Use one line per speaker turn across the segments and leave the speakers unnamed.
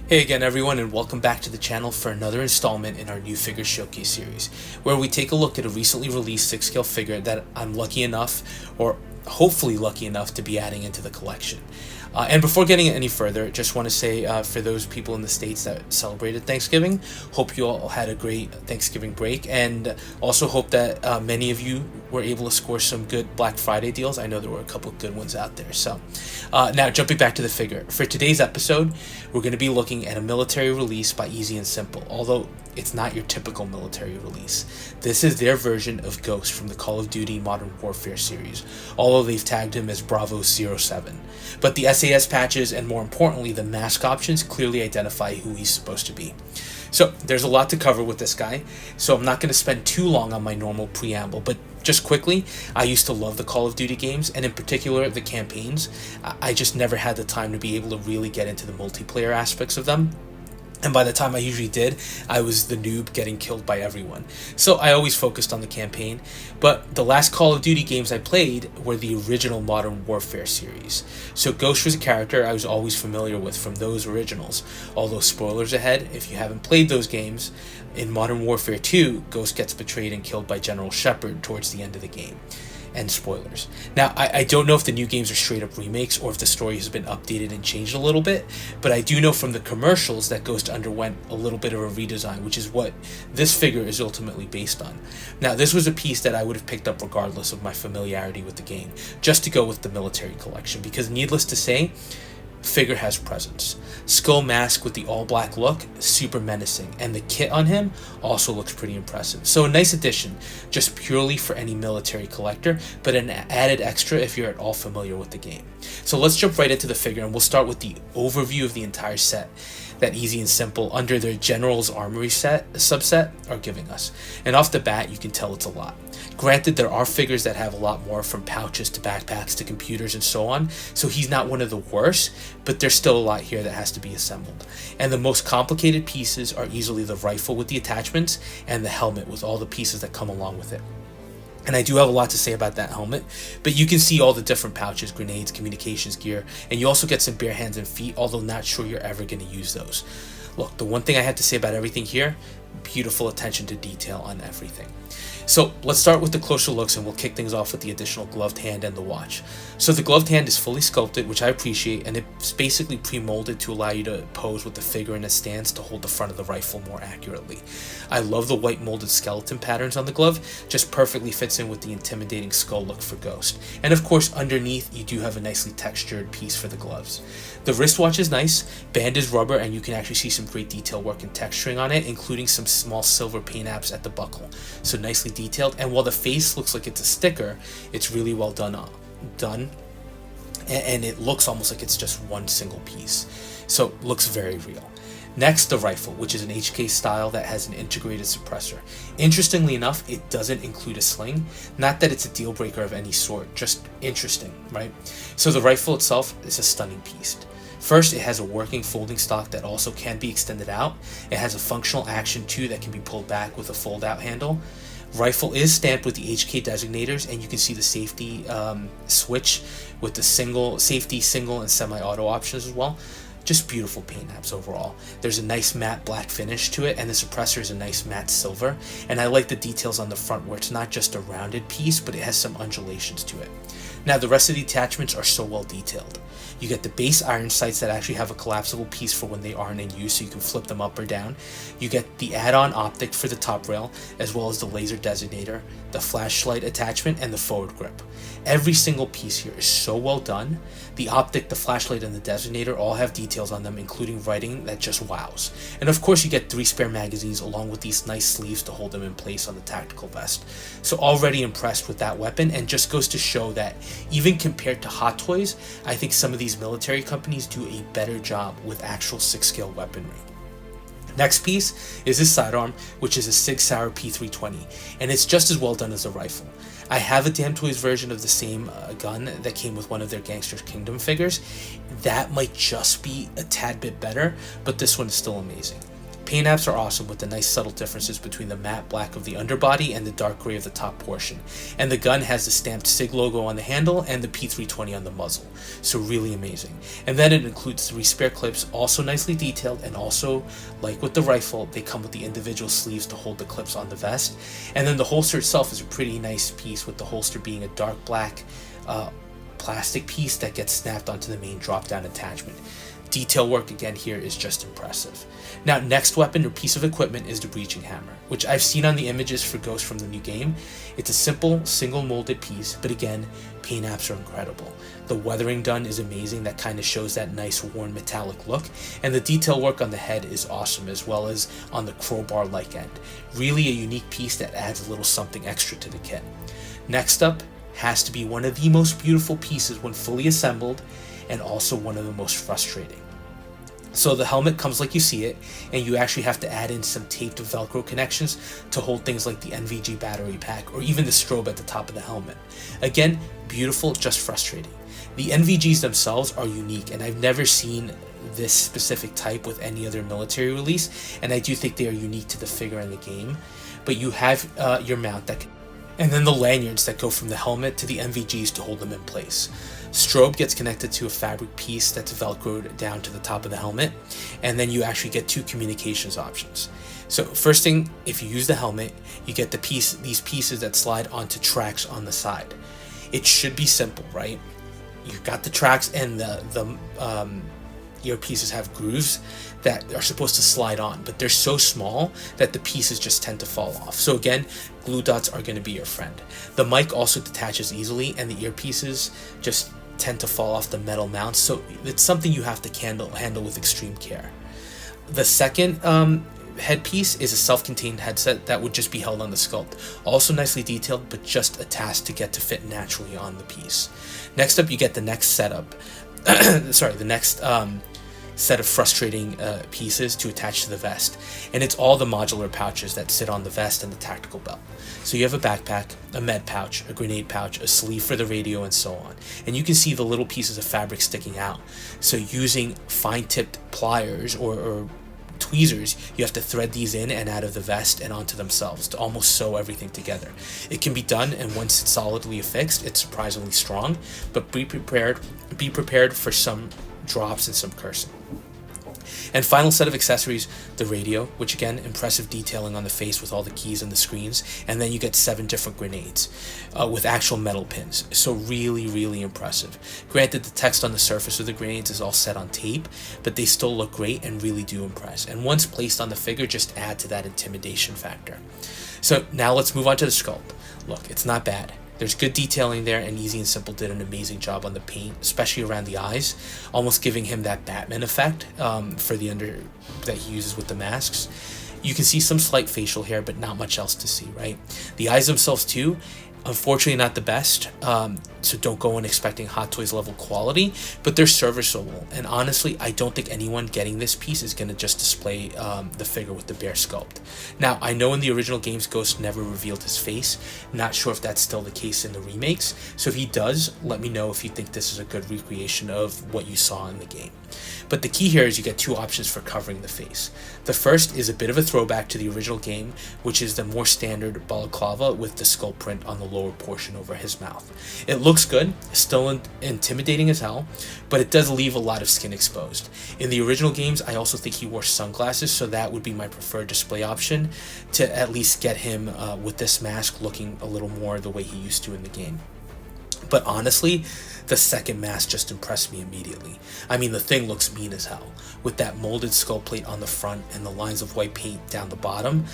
Hey again everyone, and welcome back to the channel for another installment in our new figure showcase series, where we take a look at a recently released 6-scale figure that I'm lucky enough, or hopefully lucky enough, to be adding into the collection. And before getting any further, just want to say for those people in the States that celebrated Thanksgiving, hope you all had a great Thanksgiving break, and also hope that many of you were able to score some good Black Friday deals. I know there were a couple of good ones out there. So now jumping back to the figure. For today's episode, we're going to be looking at a military release by Easy and Simple, although it's not your typical military release. This is their version of Ghost from the Call of Duty Modern Warfare series, although they've tagged him as Bravo 07. But the SAS patches, and more importantly the mask options, clearly identify who he's supposed to be. So there's a lot to cover with this guy, so I'm not going to spend too long on my normal preamble, but just quickly, I used to love the Call of Duty games, and in particular the campaigns. I just never had the time to be able to really get into the multiplayer aspects of them. And by the time I usually did, I was the noob getting killed by everyone. So I always focused on the campaign. But the last Call of Duty games I played were the original Modern Warfare series. So Ghost was a character I was always familiar with from those originals. Although spoilers ahead, if you haven't played those games, in Modern Warfare 2, Ghost gets betrayed and killed by General Shepard towards the end of the game. And spoilers. Now, I don't know if the new games are straight up remakes or if the story has been updated and changed a little bit, but I do know from the commercials that Ghost underwent a little bit of a redesign, which is what this figure is ultimately based on. Now, this was a piece that I would have picked up regardless of my familiarity with the game, just to go with the military collection, because needless to say, figure has presence. Skull mask with the all black look, super menacing, and the kit on him also looks pretty impressive. So a nice addition, just purely for any military collector, but an added extra if you're at all familiar with the game. So let's jump right into the figure, and we'll start with the overview of the entire set that Easy and Simple under their General's Armory subset are giving us. And off the bat, you can tell it's a lot. Granted, there are figures that have a lot more, from pouches to backpacks to computers and so on, so he's not one of the worst, but there's still a lot here that has to be assembled. And the most complicated pieces are easily the rifle with the attachments and the helmet with all the pieces that come along with it. And I do have a lot to say about that helmet, but you can see all the different pouches, grenades, communications gear, and you also get some bare hands and feet, although not sure you're ever going to use those. Look, the one thing I have to say about everything here, beautiful attention to detail on everything. So let's start with the closer looks, and we'll kick things off with the additional gloved hand and the watch. So the gloved hand is fully sculpted, which I appreciate, and it's basically pre-molded to allow you to pose with the figure in a stance to hold the front of the rifle more accurately. I love the white molded skeleton patterns on the glove, just perfectly fits in with the intimidating skull look for Ghost. And of course, underneath you do have a nicely textured piece for the gloves. The wristwatch is nice, band is rubber, and you can actually see some great detail work and texturing on it, including some small silver paint apps at the buckle. So nicely detailed, and while the face looks like it's a sticker, it's really well done, and it looks almost like it's just one single piece. So looks very real. Next, the rifle, which is an HK style that has an integrated suppressor. Interestingly enough, it doesn't include a sling. Not that it's a deal breaker of any sort, just interesting, right? So the rifle itself is a stunning piece. First, it has a working folding stock that also can be extended out. It has a functional action too that can be pulled back with a fold-out handle. Rifle is stamped with the HK designators, and you can see the safety switch with the safety, single, and semi-auto options as well. Just beautiful paint apps overall. There's a nice matte black finish to it, and the suppressor is a nice matte silver. And I like the details on the front where it's not just a rounded piece, but it has some undulations to it. Now, the rest of the attachments are so well detoiled. You get the base iron sights that actually have a collapsible piece for when they aren't in use, so you can flip them up or down. You get the add-on optic for the top rail, as well as the laser designator, the flashlight attachment, and the forward grip. Every single piece here is so well done. The optic, the flashlight, and the designator all have details on them, including writing that just wows. And of course, you get 3 spare magazines along with these nice sleeves to hold them in place on the tactical vest. So already impressed with that weapon, and just goes to show that even compared to Hot Toys, I think some of these military companies do a better job with actual 6-scale weaponry. Next piece is this sidearm, which is a Sig Sauer P320, and it's just as well done as the rifle. I have a Damn Toys version of the same gun that came with one of their Gangster's Kingdom figures. That might just be a tad bit better, but this one is still amazing. Paint apps are awesome with the nice subtle differences between the matte black of the underbody and the dark gray of the top portion. And the gun has the stamped SIG logo on the handle and the P320 on the muzzle. So really amazing. And then it includes 3 spare clips, also nicely detailed, and also, like with the rifle, they come with the individual sleeves to hold the clips on the vest. And then the holster itself is a pretty nice piece, with the holster being a dark black plastic piece that gets snapped onto the main drop-down attachment. Detail work again here is just impressive. Now, next weapon or piece of equipment is the breaching hammer, which I've seen on the images for Ghost from the new game. It's a simple, single molded piece, but again, paint apps are incredible. The weathering done is amazing, that kind of shows that nice worn metallic look, and the detail work on the head is awesome, as well as on the crowbar-like end. Really a unique piece that adds a little something extra to the kit. Next up has to be one of the most beautiful pieces when fully assembled, and also one of the most frustrating. So the helmet comes like you see it, and you actually have to add in some taped Velcro connections to hold things like the NVG battery pack or even the strobe at the top of the helmet. Again, beautiful, just frustrating. The NVGs themselves are unique, and I've never seen this specific type with any other military release, and I do think they are unique to the figure and the game. But you have your mount and then the lanyards that go from the helmet to the NVGs to hold them in place. Strobe gets connected to a fabric piece that's velcroed down to the top of the helmet, and then you actually get 2 communications options. So first thing, if you use the helmet, you get these pieces that slide onto tracks on the side. It should be simple, right? You've got the tracks, and the earpieces have grooves that are supposed to slide on, but they're so small that the pieces just tend to fall off. So again, glue dots are going to be your friend. The mic also detaches easily, and the earpieces just tend to fall off the metal mounts, so it's something you have to handle with extreme care. The second headpiece is a self-contained headset that would just be held on the sculpt. Also nicely detailed, but just a task to get to fit naturally on the piece. Next up, you get the next setup. The next set of frustrating pieces to attach to the vest, and it's all the modular pouches that sit on the vest and the tactical belt. So you have a backpack, a med pouch, a grenade pouch, a sleeve for the radio, and so on. And you can see the little pieces of fabric sticking out. So using fine-tipped pliers or tweezers, you have to thread these in and out of the vest and onto themselves to almost sew everything together. It can be done, and once it's solidly affixed, it's surprisingly strong, but be prepared for some drops and some cursing. And final set of accessories, the radio, which again, impressive detailing on the face with all the keys and the screens, and then you get 7 different grenades with actual metal pins. So really, really impressive. Granted, the text on the surface of the grenades is all set on tape, but they still look great and really do impress. And once placed on the figure, just add to that intimidation factor. So now let's move on to the sculpt. Look, it's not bad. There's good detailing there, and Easy and Simple did an amazing job on the paint, especially around the eyes, almost giving him that Batman effect for the under that he uses with the masks. You can see some slight facial hair, but not much else to see, right? The eyes themselves too, unfortunately not the best, so don't go in expecting Hot Toys level quality, but they're serviceable. And honestly, I don't think anyone getting this piece is going to just display the figure with the bare sculpt. Now, I know in the original games, Ghost never revealed his face. Not sure if that's still the case in the remakes, so if he does, let me know if you think this is a good recreation of what you saw in the game. But the key here is you get 2 options for covering the face. The first is a bit of a throwback to the original game, which is the more standard balaclava with the skull print on the lower portion over his mouth. It looks good, still intimidating as hell, but it does leave a lot of skin exposed. In the original games, I also think he wore sunglasses, so that would be my preferred display option to at least get him with this mask looking a little more the way he used to in the game. But honestly, the second mask just impressed me immediately. I mean, the thing looks mean as hell, with that molded skull plate on the front and the lines of white paint down the bottom.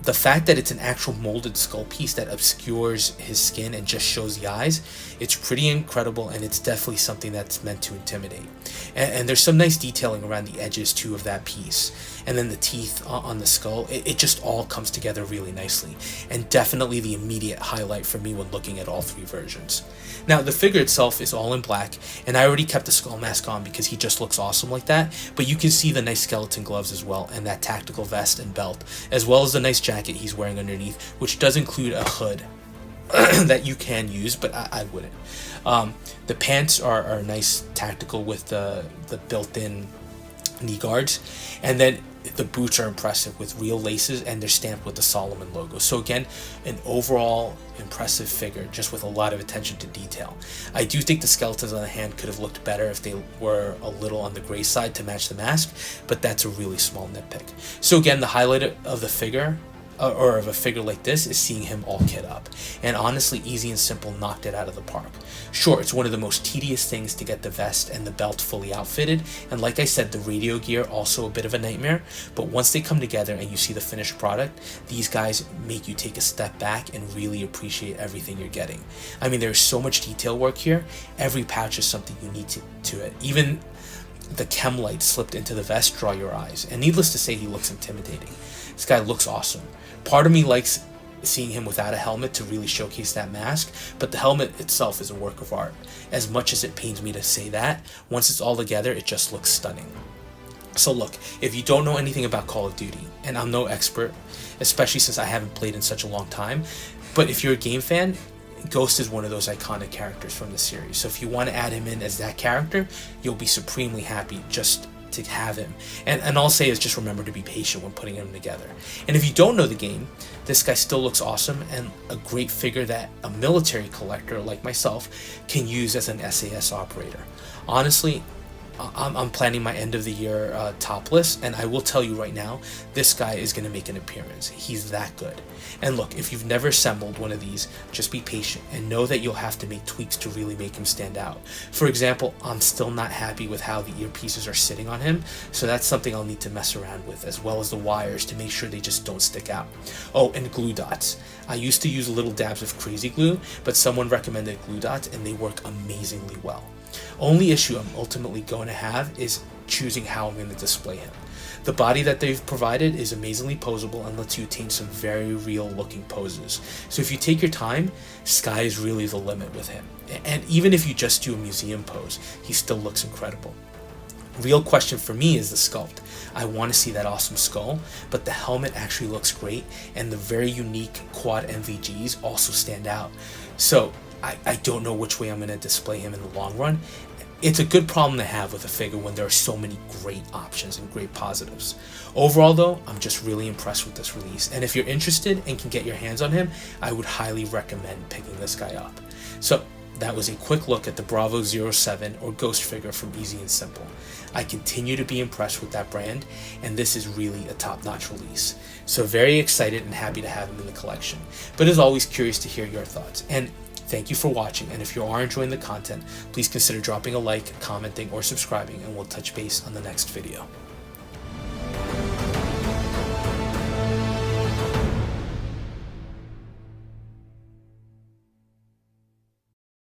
The fact that it's an actual molded skull piece that obscures his skin and just shows the eyes, it's pretty incredible, and it's definitely something that's meant to intimidate. And there's some nice detailing around the edges too of that piece. And then the teeth on the skull, it just all comes together really nicely, and definitely the immediate highlight for me when looking at all 3 versions. Now, the figure itself is all in black, and I already kept the skull mask on because he just looks awesome like that, but you can see the nice skeleton gloves as well, and that tactical vest and belt, as well as the nice jacket he's wearing underneath, which does include a hood that you can use, but I wouldn't. The pants are nice tactical with the built-in knee guards, and then the boots are impressive with real laces, and they're stamped with the Solomon logo. So again, an overall impressive figure, just with a lot of attention to detail. I do think the skeletons on the hand could have looked better if they were a little on the gray side to match the mask, but that's a really small nitpick. So again, the highlight of the figure, or of a figure like this, is seeing him all kit up. And honestly, Easy and Simple knocked it out of the park. Sure, it's one of the most tedious things to get the vest and the belt fully outfitted, and like I said, the radio gear also a bit of a nightmare, but once they come together and you see the finished product, these guys make you take a step back and really appreciate everything you're getting. I mean, there's so much detail work here. Every pouch is something unique to it. Even the chem lights slipped into the vest draw your eyes, and needless to say, he looks intimidating. This guy looks awesome. Part of me likes seeing him without a helmet to really showcase that mask, but the helmet itself is a work of art. As much as it pains me to say that, once it's all together, it just looks stunning. So look, if you don't know anything about Call of Duty, and I'm no expert, especially since I haven't played in such a long time, but if you're a game fan, Ghost is one of those iconic characters from the series. So if you want to add him in as that character, you'll be supremely happy just to have him. And all I'll say is just remember to be patient when putting him together. And if you don't know the game, this guy still looks awesome, and a great figure that a military collector like myself can use as an SAS operator. Honestly, I'm planning my end of the year top list, and I will tell you right now, this guy is going to make an appearance. He's that good. And look, if you've never assembled one of these, just be patient and know that you'll have to make tweaks to really make him stand out. For example, I'm still not happy with how the earpieces are sitting on him, so that's something I'll need to mess around with, as well as the wires to make sure they just don't stick out. Oh, and glue dots. I used to use little dabs of crazy glue, but someone recommended glue dots and they work amazingly well. Only issue I'm ultimately going to have is choosing how I'm going to display him. The body that they've provided is amazingly posable and lets you attain some very real looking poses. So if you take your time, sky is really the limit with him. And even if you just do a museum pose, he still looks incredible. Real question for me is the sculpt. I want to see that awesome skull, but the helmet actually looks great, and the very unique quad MVGs also stand out. So I don't know which way I'm going to display him in the long run. It's a good problem to have with a figure when there are so many great options and great positives. Overall though, I'm just really impressed with this release, and if you're interested and can get your hands on him, I would highly recommend picking this guy up. So that was a quick look at the Bravo 07 or Ghost figure from Easy and Simple. I continue to be impressed with that brand, and this is really a top-notch release. So very excited and happy to have him in the collection. But as always, curious to hear your thoughts. And thank you for watching, and if you are enjoying the content, please consider dropping a like, commenting, or subscribing, and we'll touch base on the next video.